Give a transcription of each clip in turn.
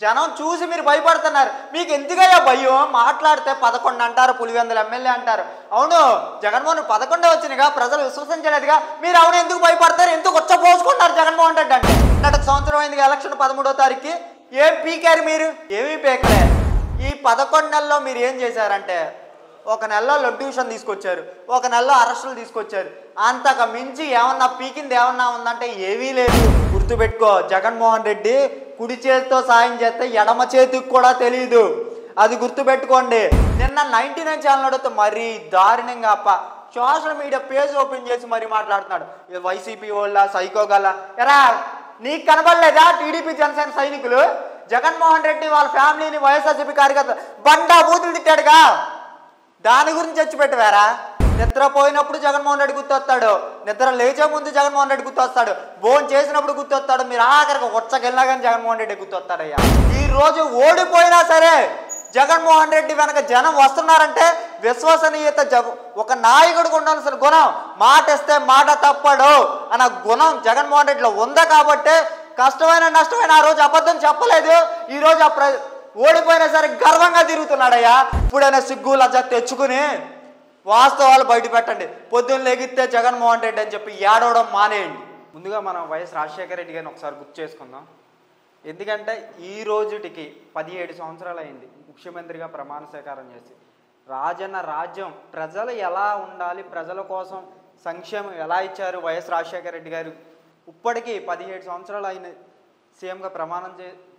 జనం చూసి మీరు భయపడుతున్నారు. మీకు ఎందుకయ్యా భయం? మాట్లాడితే 11 అంటారు, పులివెందుల ఎమ్మెల్యే అంటారు. అవును, జగన్మోహన్ 11 వచ్చినగా ప్రజలు విశ్వసించలేదుగా. మీరు అవును ఎందుకు భయపడతారు? ఎందుకు వచ్చపోసుకుంటారు జగన్మోహన్ రెడ్డి అంటే? గత సంవత్సరం అయింది ఎలక్షన్ 13వ తారీఖుకి. ఏం పీకారు మీరు? ఏమీ పీకలే. ఈ 11 నెలల్లో మీరు ఏం చేశారంటే, ఒక నెలలో లొడ్యూషన్ తీసుకొచ్చారు, ఒక నెలలో అరెస్టులు తీసుకొచ్చారు. అంతకు మించి ఏమన్నా పీకింది ఏమన్నా ఉందంటే ఏమీ లేదు. గుర్తుపెట్టుకో, జగన్మోహన్ రెడ్డి కుడి చేతితో సాయం చేస్తే ఎడమ చేతికి కూడా తెలియదు. అది గుర్తుపెట్టుకోండి. నిన్న 99 ఛానల్ అడిగితే మరీ దారుణంగా సోషల్ మీడియా పేజ్ ఓపెన్ చేసి మరీ మాట్లాడుతున్నాడు. వైసీపీ వాళ్ళ సైకో గల ఎరా, నీకు కనబడలేదా టీడీపీ జనసేన సైనికులు? జగన్మోహన్ రెడ్డి వాళ్ళ ఫ్యామిలీని వైఎస్ఆర్సీపీ కార్యకర్త బండా బూతులు తిట్టాడుగా, దాని గురించి చచ్చిపెట్టవారా? నిద్రపోయినప్పుడు జగన్మోహన్ రెడ్డి గుర్తొస్తాడు, నిద్ర లేచే ముందు జగన్మోహన్ రెడ్డి గుర్తొస్తాడు, భోజనం చేసినప్పుడు గుర్తొస్తాడు, మీరు ఆఖరికి వచ్చకెళ్ళినా కానీ జగన్మోహన్ రెడ్డి గుర్తొస్తాడయ్యా. ఈ రోజు ఓడిపోయినా సరే జగన్మోహన్ రెడ్డి వెనక జనం వస్తున్నారంటే విశ్వసనీయత, ఒక నాయకుడికి ఉండాల్సిన గుణం, మాట ఇస్తే మాట తప్పడు అన్న గుణం జగన్మోహన్ రెడ్డిలో ఉందా కాబట్టి కష్టమైన నష్టమైన ఆ రోజు అబద్ధం చెప్పలేదు. ఈ రోజు ఓడిపోయినా సరే గర్వంగా తిరుగుతున్నాడయ్యా. ఇప్పుడైనా సిగ్గు లజ్జ తెచ్చుకుని వాస్తవాలు బయట పెట్టండి. పొద్దున్న లెగిస్తే జగన్మోహన్ రెడ్డి అని చెప్పి ఏడవడం మానేయండి. ముందుగా మనం వైఎస్ రాజశేఖర రెడ్డి గారిని ఒకసారి గుర్తు చేసుకుందాం. ఎందుకంటే ఈ రోజుటికి 17 సంవత్సరాలు అయింది ముఖ్యమంత్రిగా ప్రమాణ స్వీకారం చేసి. రాజన్న రాజ్యం ప్రజలు ఎలా ఉండాలి, ప్రజల కోసం సంక్షేమం ఎలా ఇచ్చారు వైఎస్ రాజశేఖర రెడ్డి గారు. ఇప్పటికీ 17 సంవత్సరాలు అయిన సీఎంగా ప్రమాణం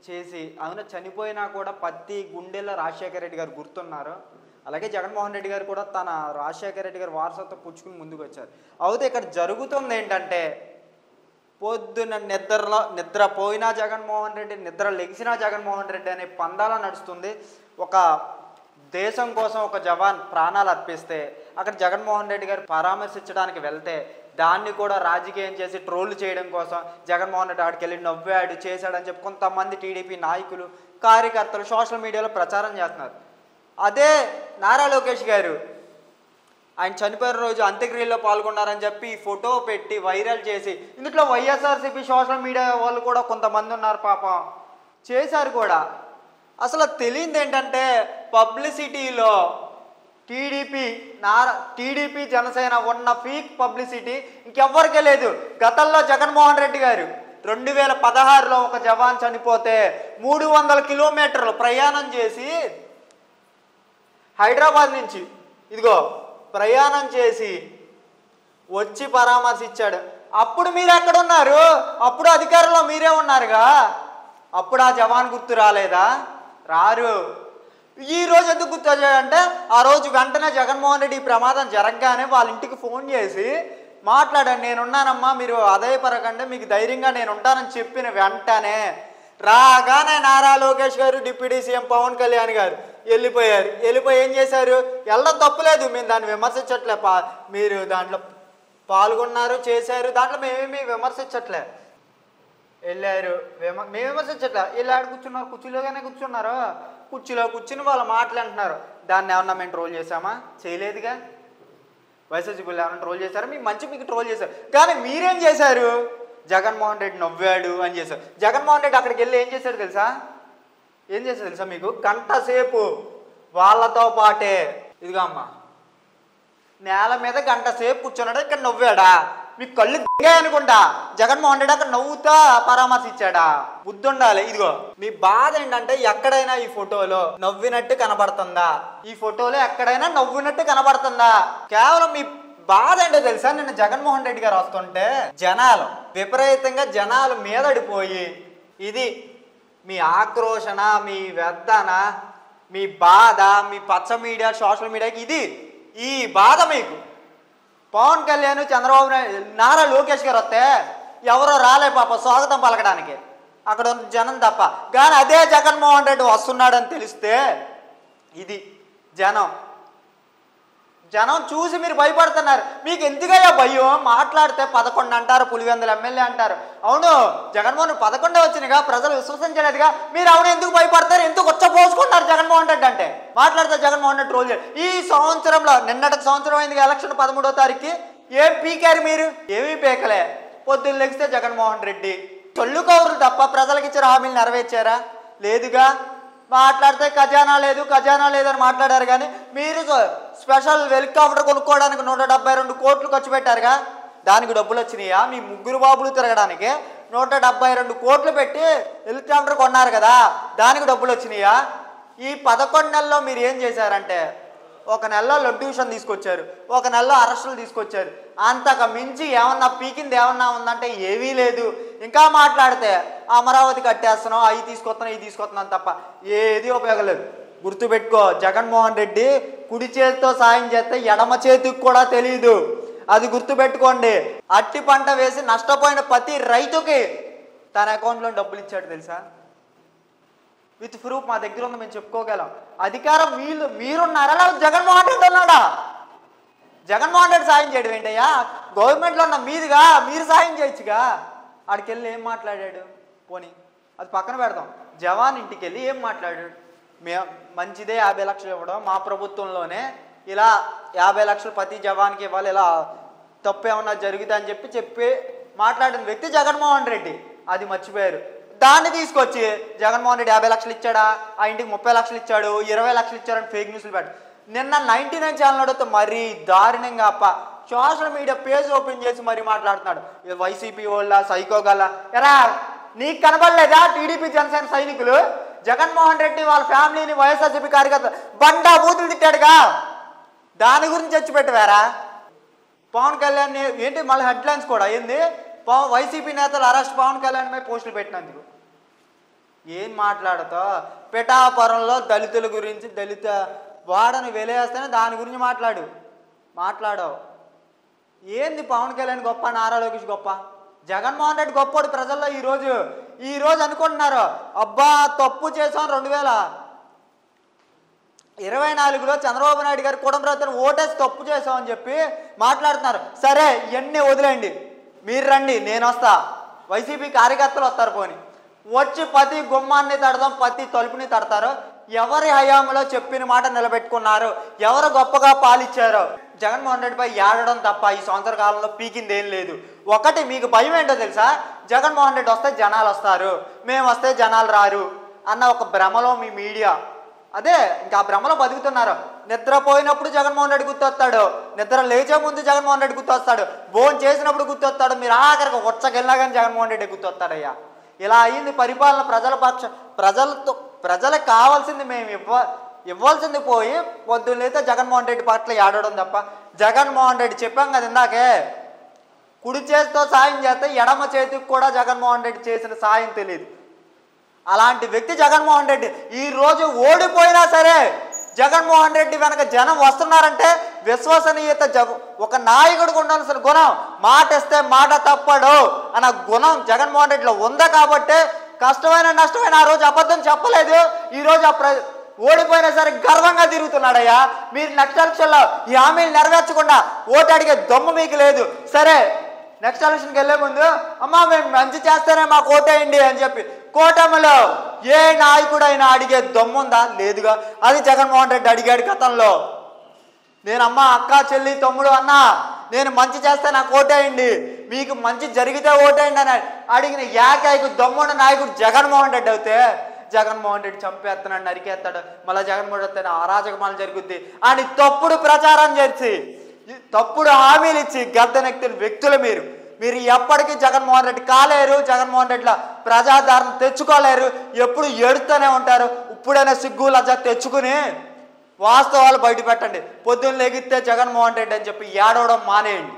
చేసి అవును చనిపోయినా కూడా ప్రతి గుండెల్లో రాజశేఖర రెడ్డి గారు గుర్తున్నారు. అలాగే జగన్మోహన్ రెడ్డి గారు కూడా తన రాజశేఖర రెడ్డి గారు వారసత్వం పుచ్చుకుని ముందుకు వచ్చారు. అయితే ఇక్కడ జరుగుతుంది ఏంటంటే, పొద్దున్న నిద్రపోయినా జగన్మోహన్ రెడ్డి, నిద్ర లెగిసినా జగన్మోహన్ రెడ్డి అనే పందాల నడుస్తుంది. ఒక దేశం కోసం ఒక జవాన్ ప్రాణాలు అర్పిస్తే అక్కడ జగన్మోహన్ రెడ్డి గారు పరామర్శించడానికి వెళ్తే దాన్ని కూడా రాజకీయం చేసి ట్రోల్ చేయడం కోసం జగన్మోహన్ రెడ్డి ఆడికి వెళ్ళి నవ్వాడు చేశాడని చెప్పి కొంతమంది టీడీపీ నాయకులు కార్యకర్తలు సోషల్ మీడియాలో ప్రచారం చేస్తున్నారు. అదే నారా లోకేష్ గారు ఆయన చనిపోయిన రోజు అంత్యక్రియల్లో పాల్గొన్నారని చెప్పి ఫోటో పెట్టి వైరల్ చేసి, ఇందులో వైఎస్ఆర్సీపీ సోషల్ మీడియా వాళ్ళు కూడా కొంతమంది ఉన్నారు పాపం, చేశారు కూడా. అసలు తెలియదు ఏంటంటే పబ్లిసిటీలో టీడీపీ జనసేన ఉన్న ఫీక్ పబ్లిసిటీ ఇంకెవ్వరికే లేదు. గతంలో జగన్మోహన్ రెడ్డి గారు 2016లో ఒక జవాన్ చనిపోతే 300 కిలోమీటర్లు ప్రయాణం చేసి హైదరాబాద్ నుంచి ప్రయాణం చేసి వచ్చి పరామర్శించాడు. అప్పుడు మీరు ఎక్కడున్నారు? అప్పుడు అధికారంలో మీరే ఉన్నారుగా. అప్పుడు ఆ జవాన్ గుర్తు రాలేదా? రారు. ఈ రోజు ఎందుకు గుర్తొచ్చాడంటే, ఆ రోజు వెంటనే జగన్మోహన్ రెడ్డి ప్రమాదం జరగగానే వాళ్ళ ఇంటికి ఫోన్ చేసి మాట్లాడాను, నేనున్నానమ్మా మీరు అధైర్యపడకండి, మీకు ధైర్యంగా నేను ఉంటానని చెప్పిన వెంటనే రాగానే నారా లోకేష్ గారు, డిప్యూటీ సీఎం పవన్ కళ్యాణ్ గారు వెళ్ళిపోయారు. వెళ్ళిపోయి ఏం చేశారు? వెళ్ళడం తప్పులేదు, మేము దాన్ని విమర్శించట్లే, మీరు దాంట్లో పాల్గొన్నారు చేశారు, దాంట్లో మేమేమి విమర్శించట్లే. వెళ్ళారు, మేము విమర్శించట్లే. వెళ్ళి ఆడ కూర్చున్నారు, కుర్చీలోగానే కూర్చున్నారు, కుర్చీలో కూర్చుని వాళ్ళు మాట్లాడుతున్నారు. దాన్ని ఏమన్నా మేము ట్రోల్ చేశామా? చేయలేదుగా. వైఎస్ఆర్సీపీలు ఏమన్నా ట్రోల్ చేశారు? మీకు మీకు ట్రోల్ చేశారు. కానీ మీరేం చేశారు? జగన్మోహన్ రెడ్డి నవ్వాడు అని చేశారు. జగన్మోహన్ రెడ్డి అక్కడికి వెళ్ళి ఏం చేశాడు తెలుసా? మీకు గంట సేపు వాళ్ళతో పాటే ఇదిగా అమ్మా నేల మీద గంట సేపు కూర్చున్నాడు, ఇక్కడ నవ్వాడా? మీకు కళ్ళు అనుకుంటా జగన్మోహన్ రెడ్డి అక్కడ నవ్వుతా పరామర్శించాడా? బుద్ధి ఉండాలి. మీ బాధ ఏంటంటే, ఎక్కడైనా ఈ ఫోటోలో నవ్వినట్టు కనబడుతుందా? ఈ ఫోటోలో ఎక్కడైనా నవ్వినట్టు కనబడుతుందా? కేవలం మీ బాధ ఏంటో తెలుసా? నిన్న జగన్మోహన్ రెడ్డి గారు వస్తుంటే విపరీతంగా జనాలు మీదడిపోయి, ఇది మీ ఆక్రోషణ, మీ వ్యర్థన, మీ బాధ, మీ పచ్చ మీడియా సోషల్ మీడియాకి ఇది ఈ బాధ మీకు. పవన్ కళ్యాణ్, చంద్రబాబు నాయుడు, నారా లోకేష్ గారు వస్తే ఎవరో రాలే పాప స్వాగతం పలకడానికి, అక్కడ ఉన్న జనం తప్ప. కానీ అదే జగన్మోహన్ రెడ్డి వస్తున్నాడని తెలిస్తే ఇది జనం చూసి మీరు భయపడుతున్నారు. మీకు ఎందుకయ్యా భయం? మాట్లాడితే 11 అంటారు, పులివెందుల ఎమ్మెల్యే అంటారు. అవును, జగన్మోహన్ 11 వచ్చినగా ప్రజలు విశ్వసించలేదుగా. మీరు అవును ఎందుకు భయపడతారు? ఎందుకు వచ్చపోసుకుంటారు జగన్మోహన్ రెడ్డి అంటే? మాట్లాడితే జగన్మోహన్ రెడ్డి ట్రోల్ చేయాలి. ఈ సంవత్సరంలో నిన్నటికి సంవత్సరం అయింది ఎలక్షన్ 13వ తారీఖుకి. ఏం పీకారు మీరు? ఏమీ పీకలే. పొద్దున్న లెగిస్తే జగన్మోహన్ రెడ్డి చొల్లు కౌరులు తప్ప ప్రజలకు ఇచ్చిన హామీలు నెరవేర్చారా? లేదుగా. మాట్లాడితే ఖజానా లేదని మాట్లాడారు. కానీ మీరు స్పెషల్ హెలికాప్టర్ కొనుక్కోవడానికి 172 కోట్లు ఖర్చు పెట్టారుగా, దానికి డబ్బులు వచ్చినాయా? మీ ముగ్గురు బాబులు తిరగడానికి 172 కోట్లు పెట్టి హెలికాప్టర్ కొన్నారు కదా, దానికి డబ్బులు వచ్చినాయా? ఈ 11 నెలల్లో మీరు ఏం చేశారంటే, ఒక నెలలో లొడ్యూషన్ తీసుకొచ్చారు, ఒక నెలలో అరెస్టులు తీసుకొచ్చారు. అంతకు మించి ఏమన్నా పీకింది ఏమన్నా ఉందంటే ఏమీ లేదు. ఇంకా మాట్లాడితే అమరావతి కట్టేస్తున్నాం, అవి తీసుకొస్తున్నాం తప్ప ఏది ఉపయోగం లేదు. గుర్తుపెట్టుకో, జగన్మోహన్ రెడ్డి కుడి చేతితో సాయం చేస్తే ఎడమ చేతికి కూడా తెలియదు. అది గుర్తుపెట్టుకోండి. అట్టి పంట వేసి నష్టపోయిన ప్రతి రైతుకి తన అకౌంట్లో డబ్బులు ఇచ్చాడు తెలుసా? విత్ ప్రూఫ్ మా దగ్గర ఉంది, మేము చెప్పుకోగలం. అధికారం మీరున్నారా? జగన్మోహన్ రెడ్డి ఉన్నాడా? జగన్మోహన్ రెడ్డి సాయం చేయడం ఏంటయ్యా? గవర్నమెంట్లో ఉన్న మీదుగా మీరు సాయం చేయొచ్చుగా. ఆడికి వెళ్ళి ఏం మాట్లాడాడు? పోనీ అది పక్కన పెడదాం. జవాన్ ఇంటికి వెళ్ళి ఏం మాట్లాడాడు? మంచిదే 50 లక్షలు ఇవ్వడం, మా ప్రభుత్వంలోనే ఇలా 50 లక్షలు ప్రతి జవాన్కి ఇవ్వాలి, ఇలా తప్పు ఏమన్నా జరుగుతుందని చెప్పి మాట్లాడిన వ్యక్తి జగన్మోహన్ రెడ్డి. అది మర్చిపోయారు. దాన్ని తీసుకొచ్చి జగన్మోహన్ రెడ్డి 50 లక్షలు ఇచ్చాడా, ఆ ఇంటికి 30 లక్షలు ఇచ్చాడు, 20 లక్షలు ఇచ్చాడని ఫేక్ న్యూస్లు పెట్టాడు. నిన్న 99 ఛానల్ అడిగితే మరీ దారుణంగా సోషల్ మీడియా పేజ్ ఓపెన్ చేసి మరీ మాట్లాడుతున్నాడు. వైసీపీ వాళ్ళ సైకోగల ఎరా, నీకు కనబడలేదా? టీడీపీ జనసేన సైనికులు జగన్మోహన్ రెడ్డి వాళ్ళ ఫ్యామిలీని వైఎస్ఆర్సీపీ కార్యకర్త బండా బూతులు తిట్టాడుగా, దాని గురించి చచ్చి పెట్టారా? పవన్ కళ్యాణ్ ఏంటి మళ్ళీ హెడ్లైన్స్ కూడా ఏంది? వైసీపీ నేతలు అరెస్ట్, పవన్ కళ్యాణ్ మీద పోస్టులు పెట్టినందుకు. ఏం మాట్లాడుతావు? పిఠాపురంలో దళితుల గురించి, దళిత వాడని వెలేస్తేనే దాని గురించి మాట్లాడావు. ఏంది పవన్ కళ్యాణ్ గొప్ప, నారా లోకేష్ గొప్ప, జగన్మోహన్ రెడ్డి గొప్పడు ప్రజల్లో ఈరోజు అనుకుంటున్నారు. అబ్బా తప్పు చేసాం 2024లో చంద్రబాబు నాయుడు గారు కుటుంబరావుతో ఓటేసి తప్పు చేసామని చెప్పి మాట్లాడుతున్నారు. సరే ఇవన్నీ వదిలేండి, మీరు రండి, నేను వస్తా, వైసీపీ కార్యకర్తలు వస్తారు. పోని వచ్చి ప్రతి గుమ్మాన్ని తడదాం, ప్రతి తలుపుని తడతారు. ఎవరి హయాంలో చెప్పిన మాట నిలబెట్టుకున్నారు, ఎవరు గొప్పగా పాలిచ్చారో. జగన్మోహన్ రెడ్డిపై ఏడడం తప్ప ఈ సంవత్సర కాలంలో పీకింది ఏం లేదు. ఒకటి మీకు భయం ఏంటో తెలుసా? జగన్మోహన్ రెడ్డి వస్తే జనాలు వస్తారు, మేము వస్తే జనాలు రారు అన్న ఒక భ్రమలో మీ మీడియా, అదే ఇంకా భ్రమలో బతుకుతున్నారు. నిద్రపోయినప్పుడు జగన్మోహన్ రెడ్డి గుర్తొస్తాడు, నిద్ర లేచే ముందు జగన్మోహన్ రెడ్డి గుర్తొస్తాడు, భోజనం చేసినప్పుడు గుర్తొస్తాడు, మీరు ఆఖరికి వచ్చకెళ్ళినా కానీ జగన్మోహన్ రెడ్డి గుర్తొస్తాడయ్యా. ఇలా అయింది పరిపాలన. ప్రజలకు కావాల్సింది మేము ఇవ్వాల్సింది పోయి పొద్దున్నైతే జగన్మోహన్ రెడ్డి పట్ల ఏడవడం తప్ప. జగన్మోహన్ రెడ్డి చెప్పాం కదా ఇందాకే, కుడి చేతితో సాయం చేస్తే ఎడమ చేతికి కూడా జగన్మోహన్ రెడ్డి చేసిన సాయం తెలియదు. అలాంటి వ్యక్తి జగన్మోహన్ రెడ్డి. ఈరోజు ఓడిపోయినా సరే జగన్మోహన్ రెడ్డి వెనక జనం వస్తున్నారంటే విశ్వసనీయత, ఒక నాయకుడికి ఉండాల్సిన గుణం, మాట ఇస్తే మాట తప్పడు అన్న గుణం జగన్మోహన్ రెడ్డిలో ఉందా కాబట్టి కష్టమైన నష్టమైన ఆ రోజు అబద్ధం చెప్పలేదు. ఈరోజు ఓడిపోయినా సరే గర్వంగా తిరుగుతున్నాడయ్యా. మీరు నెక్స్ట్ ఎలక్షన్లో ఈ హామీలు నెరవేర్చకుండా ఓటు అడిగే దమ్ము మీకు లేదు. సరే నెక్స్ట్ ఎలక్షన్కి వెళ్ళే ముందు అమ్మా మేము మంచి చేస్తేనే మాకు ఓటేయండి అని చెప్పి కూటమిలో ఏ నాయకుడైనా అడిగే దమ్ముందా? లేదుగా. అది జగన్మోహన్ రెడ్డి అడిగాడు గతంలో. నేను అమ్మ, అక్క, చెల్లి, తమ్ముడు అన్నా, నేను మంచి చేస్తే నాకు ఓటేయండి, మీకు మంచి జరిగితే ఓటేయండి అని అడిగిన ఏకైక దమ్మున్న నాయకుడు జగన్మోహన్ రెడ్డి అయితే, జగన్మోహన్ రెడ్డి చంపేస్తున్నాడు, నరికేస్తాడు, మళ్ళీ జగన్మోహన్ రెడ్డి అరాజకమాలు జరుగుద్ది అని తప్పుడు ప్రచారం చేసి తప్పుడు హామీలు ఇచ్చి గద్దెనెక్కిన వ్యక్తులు మీరు ఎప్పటికీ జగన్మోహన్ రెడ్డి కాలేరు. జగన్మోహన్ రెడ్డిలో ప్రజాదరణ తెచ్చుకోలేరు. ఎప్పుడు ఏడుతూనే ఉంటారు. ఇప్పుడైనా సిగ్గు లజ్జ తెచ్చుకుని వాస్తవాలు బయట పెట్టండి. పొద్దున్న లెగిస్తే జగన్మోహన్ రెడ్డి అని చెప్పి ఏడవడం మానేయండి.